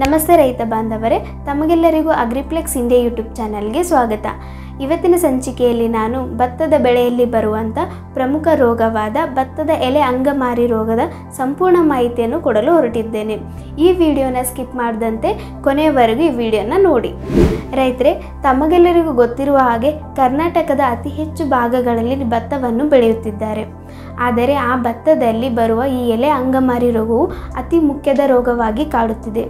ನಮಸ್ತೆ ರೈತ ಬಾಂಧವರೇ, ತಮಗೆಲ್ಲರಿಗೂ ಅಗ್ರಿಪ್ಲೆಕ್ಸ್ ಇಂಡಿಯಾ ಯೂಟ್ಯೂಬ್ ಚಾನಲ್ಗೆ ಸ್ವಾಗತ. ಇವತ್ತಿನ ಸಂಚಿಕೆಯಲ್ಲಿ ನಾನು ಭತ್ತದ ಬೆಳೆಯಲ್ಲಿ ಬರುವಂಥ ಪ್ರಮುಖ ರೋಗವಾದ ಭತ್ತದ ಎಲೆ ಅಂಗಮಾರಿ ರೋಗದ ಸಂಪೂರ್ಣ ಮಾಹಿತಿಯನ್ನು ಕೊಡಲು ಹೊರಟಿದ್ದೇನೆ. ಈ ವಿಡಿಯೋನ ಸ್ಕಿಪ್ ಮಾಡದಂತೆ ಕೊನೆಯವರೆಗೂ ಈ ವಿಡಿಯೋನ ನೋಡಿ. ರೈತರೇ, ತಮಗೆಲ್ಲರಿಗೂ ಗೊತ್ತಿರುವ ಹಾಗೆ ಕರ್ನಾಟಕದ ಅತಿ ಹೆಚ್ಚು ಭಾಗಗಳಲ್ಲಿ ಭತ್ತವನ್ನು ಬೆಳೆಯುತ್ತಿದ್ದಾರೆ. ಆದರೆ ಆ ಭತ್ತದಲ್ಲಿ ಬರುವ ಈ ಎಲೆ ಅಂಗಮಾರಿ ರೋಗವು ಅತಿ ಮುಖ್ಯದ ರೋಗವಾಗಿ ಕಾಡುತ್ತಿದೆ.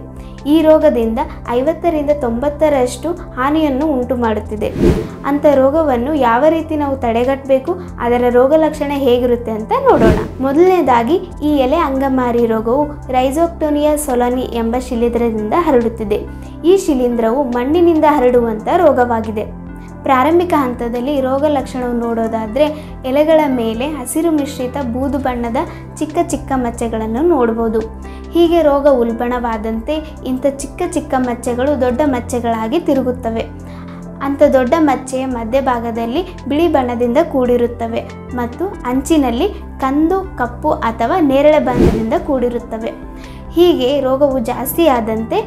ಈ ರೋಗದಿಂದ 50ರಿಂದ 90ರಷ್ಟು ಹಾನಿಯನ್ನು ಉಂಟು ಮಾಡುತ್ತಿದೆ. ಅಂಥ ರೋಗವನ್ನು ಯಾವ ರೀತಿ ನಾವು ತಡೆಗಟ್ಟಬೇಕು, ಅದರ ರೋಗ ಲಕ್ಷಣ ಹೇಗಿರುತ್ತೆ ಅಂತ ನೋಡೋಣ. ಮೊದಲನೇದಾಗಿ, ಈ ಎಲೆ ಅಂಗಮಾರಿ ರೋಗವು ರೈಜೋಕ್ಟೋನಿಯಾ ಸೊಲಾನಿ ಎಂಬ ಶಿಲೀಂಧ್ರದಿಂದ ಹರಡುತ್ತಿದೆ. ಈ ಶಿಲೀಂಧ್ರವು ಮಣ್ಣಿನಿಂದ ಹರಡುವಂಥ ರೋಗವಾಗಿದೆ. ಪ್ರಾರಂಭಿಕ ಹಂತದಲ್ಲಿ ರೋಗ ಲಕ್ಷಣವನ್ನು ನೋಡೋದಾದರೆ ಎಲೆಗಳ ಮೇಲೆ ಹಸಿರು ಮಿಶ್ರಿತ ಬೂದು ಬಣ್ಣದ ಚಿಕ್ಕ ಚಿಕ್ಕ ಮಚ್ಚೆಗಳನ್ನು ನೋಡ್ಬೋದು. ಹೀಗೆ ರೋಗ ಉಲ್ಬಣವಾದಂತೆ ಇಂಥ ಚಿಕ್ಕ ಚಿಕ್ಕ ಮಚ್ಚೆಗಳು ದೊಡ್ಡ ಮಚ್ಚೆಗಳಾಗಿ ತಿರುಗುತ್ತವೆ. ಅಂಥ ದೊಡ್ಡ ಮಚ್ಚೆಯ ಮಧ್ಯಭಾಗದಲ್ಲಿ ಬಿಳಿ ಬಣ್ಣದಿಂದ ಕೂಡಿರುತ್ತವೆ ಮತ್ತು ಅಂಚಿನಲ್ಲಿ ಕಂದು, ಕಪ್ಪು ಅಥವಾ ನೇರಳೆ ಬಣ್ಣದಿಂದ ಕೂಡಿರುತ್ತವೆ. ಹೀಗೆ ರೋಗವು ಜಾಸ್ತಿ ಆದಂತೆ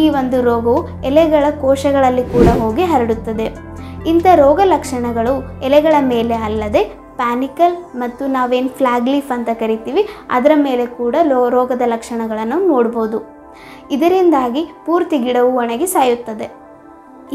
ಈ ಒಂದು ರೋಗವು ಎಲೆಗಳ ಕೋಶಗಳಲ್ಲಿ ಕೂಡ ಹೋಗಿ ಹರಡುತ್ತದೆ. ಇಂಥ ರೋಗ ಲಕ್ಷಣಗಳು ಎಲೆಗಳ ಮೇಲೆ ಅಲ್ಲದೆ ಪ್ಯಾನಿಕಲ್ ಮತ್ತು ನಾವೇನು ಫ್ಲಾಗ್ ಲೀಫ್ ಅಂತ ಕರಿತೀವಿ ಅದರ ಮೇಲೆ ಕೂಡ ರೋಗದ ಲಕ್ಷಣಗಳನ್ನು ನೋಡ್ಬೋದು. ಇದರಿಂದಾಗಿ ಪೂರ್ತಿ ಗಿಡವು ಒಣಗಿ ಸಾಯುತ್ತದೆ.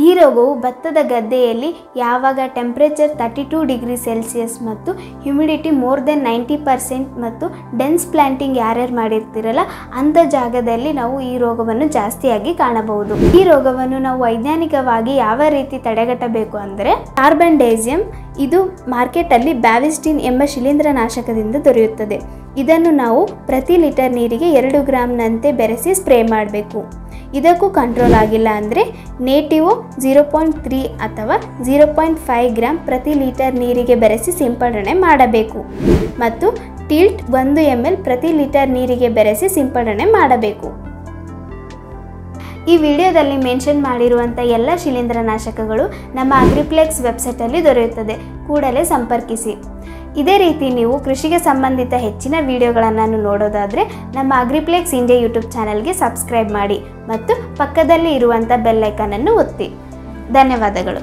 ಈ ರೋಗವು ಭತ್ತದ ಗದ್ದೆಯಲ್ಲಿ ಯಾವಾಗ ಟೆಂಪ್ರೇಚರ್ 32 ಡಿಗ್ರಿ ಸೆಲ್ಸಿಯಸ್ ಮತ್ತು ಹ್ಯುಮಿಡಿಟಿ ಮೋರ್ ದೆನ್ 90% ಮತ್ತು ಡೆನ್ಸ್ ಪ್ಲಾಂಟಿಂಗ್ ಯಾರ್ಯಾರು ಮಾಡಿರ್ತಿರಲ್ಲ ಅಂಥ ಜಾಗದಲ್ಲಿ ನಾವು ಈ ರೋಗವನ್ನು ಜಾಸ್ತಿಯಾಗಿ ಕಾಣಬಹುದು. ಈ ರೋಗವನ್ನು ನಾವು ವೈಜ್ಞಾನಿಕವಾಗಿ ಯಾವ ರೀತಿ ತಡೆಗಟ್ಟಬೇಕು ಅಂದರೆ, ಕಾರ್ಬೆಂಡಾಜಿಯಮ್ ಇದು ಮಾರ್ಕೆಟಲ್ಲಿ ಬ್ಯಾವಿಸ್ಟಿನ್ ಎಂಬ ಶಿಲೀಂಧ್ರನಾಶಕದಿಂದ ದೊರೆಯುತ್ತದೆ. ಇದನ್ನು ನಾವು ಪ್ರತಿ ಲೀಟರ್ ನೀರಿಗೆ 2 ಗ್ರಾಮ್ನಂತೆ ಬೆರೆಸಿ ಸ್ಪ್ರೇ ಮಾಡಬೇಕು. ಇದಕ್ಕೂ ಕಂಟ್ರೋಲ್ ಆಗಿಲ್ಲ ಅಂದರೆ ನೇಟಿವೋ 0.3 ಅಥವಾ 0.5 ಗ್ರಾಮ್ ಪ್ರತಿ ಲೀಟರ್ ನೀರಿಗೆ ಬೆರೆಸಿ ಸಿಂಪಡಣೆ ಮಾಡಬೇಕು ಮತ್ತು ಟಿಲ್ಟ್ 1 ml ಪ್ರತಿ ಲೀಟರ್ ನೀರಿಗೆ ಬೆರೆಸಿ ಸಿಂಪಡಣೆ ಮಾಡಬೇಕು. ಈ ವಿಡಿಯೋದಲ್ಲಿ ಮೆನ್ಷನ್ ಮಾಡಿರುವಂಥ ಎಲ್ಲ ಶಿಲೀಂಧ್ರನಾಶಕಗಳು ನಮ್ಮ ಅಗ್ರಿಪ್ಲೆಕ್ಸ್ ವೆಬ್ಸೈಟಲ್ಲಿ ದೊರೆಯುತ್ತದೆ. ಕೂಡಲೇ ಸಂಪರ್ಕಿಸಿ. ಇದೇ ರೀತಿ ನೀವು ಕೃಷಿಗೆ ಸಂಬಂಧಿತ ಹೆಚ್ಚಿನ ವಿಡಿಯೋಗಳನ್ನು ನೋಡೋದಾದರೆ ನಮ್ಮ ಅಗ್ರಿಪ್ಲೆಕ್ಸ್ ಇಂಡಿಯಾ ಯೂಟ್ಯೂಬ್ ಚಾನಲ್ಗೆ ಸಬ್ಸ್ಕ್ರೈಬ್ ಮಾಡಿ ಮತ್ತು ಪಕ್ಕದಲ್ಲಿ ಇರುವಂಥ ಬೆಲ್ ಐಕಾನನ್ನು ಒತ್ತಿ. ಧನ್ಯವಾದಗಳು.